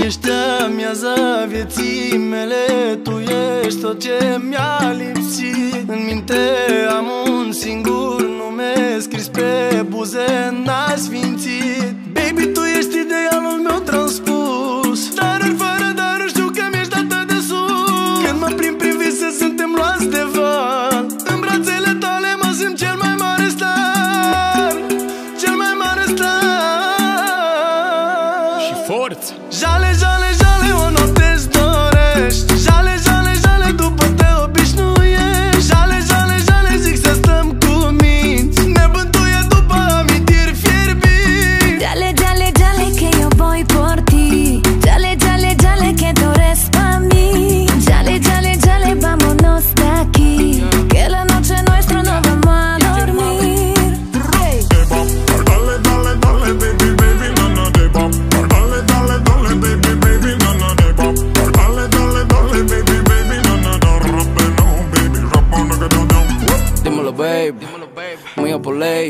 Ești amiaza vieții mele, tu ești tot ce mi-a lipsit. În minte am un singur nume scris pe buze n-asfințit. Baby, tu ești idealul meu transpus, daruri fără daruri, știu că mi-ești atât de sus. Când mă plimb prin vise suntem luați de val, în brațele tale mă simt cel mai mare star, cel mai mare star. Și forță. Jale, jale, jale, o noapte-ți dorești. Jale, jale, jale, după te obișnuiești. Jale, jale, jale, zic să stăm cu minți, ne bântuie după amintiri fierbinți. Jale, jale, jale, que yo voy por ti. Jale, jale, jale, que tú eres pa' mí. Jale, jale, jale, vámonos de aquí, que la noche nuestra no vamos a dormir. Dale, dale, dale, baby, baby, na na de bop. Dale, dale, dale, baby, baby, na na de bop. Dale, dale, dale, baby, baby, na na da rappe no, baby, rappa na que do down. Dímelo, babe, mía por ley,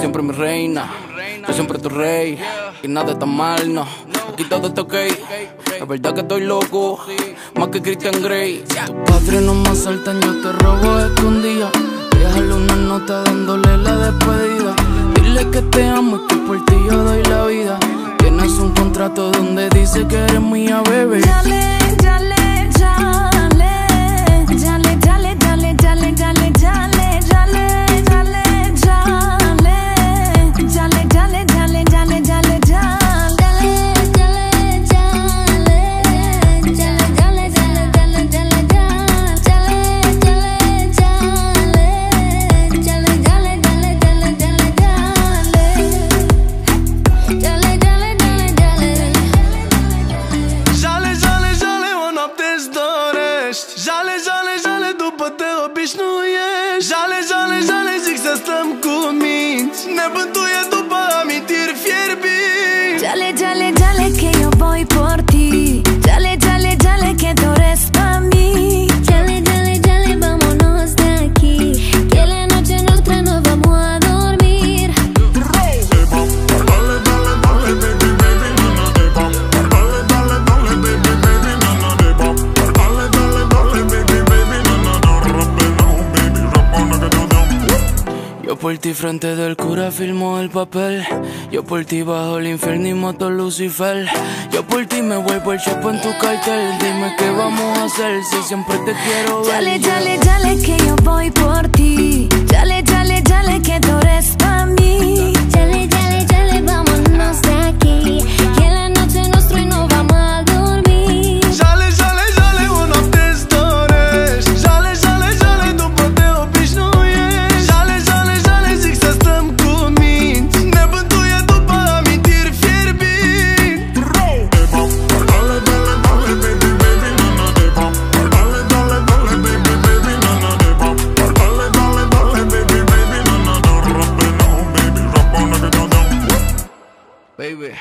siempre mi reina, yo siempre tu rey. Y nada está mal, no, aquí todo está ok. La verdad que estoy loco, más que Christian Grey. Tu padre no me asaltan, yo te robo escondida. Déjale una nota dándole la despedida. Dile que te amo y que por ti yo doy la vida. Tienes un contrato donde dice que eres mía, baby. Jale, jale, jale, jale, jale, jale, jale, jale, jale, jale, jale, jale, jale, jale, jale, jale, jale, Jale, jale, jale, după te obișnuiești. Jale, jale, jale, zic să stăm cu minți, ne bântuie după amintiri fierbinți. jale, jale, jale, que yo voy por ti. Jale, jale, jale, que tú eres pa' mí. Jale, jale, jale, vámonos de aquí, que la noche nuestra no vamos a dormir. Dale, dale, dale, baby, baby, na na de bop. Dale, dale, dale, baby, baby, na na de bop. Dale, dale, dale, baby, baby, na na da rappe no, baby, rappa na que do down. Yo por ti frente del cura firmo el papel. Yo por ti bajo el infierno y mato a Lucifer. Yo por ti me vuelvo el chopo en tu cartel. Dime qué vamos a hacer si siempre te quiero ver. Jale, jale, jale, que yo voy por ti. Jale, jale, jale, que tú eres pa' mí. Jale, jale, jale, vámonos de aquí, que la noche nuestra y no vamos a dormir. Jale, jale, jale, o noapte-ți dorești. Jale, jale, jale, după te obișnuiești. Jale, jale, jale, zic să stăm cu minți, ne bântuie după amintiri fierbinți. Dale, dale, dale, baby, baby, na na de bop. Dale, dale, dale, baby, baby, na na de bop. Dale, dale, dale, baby, baby, na na da rappe no, baby, rappa na que do down. Baby.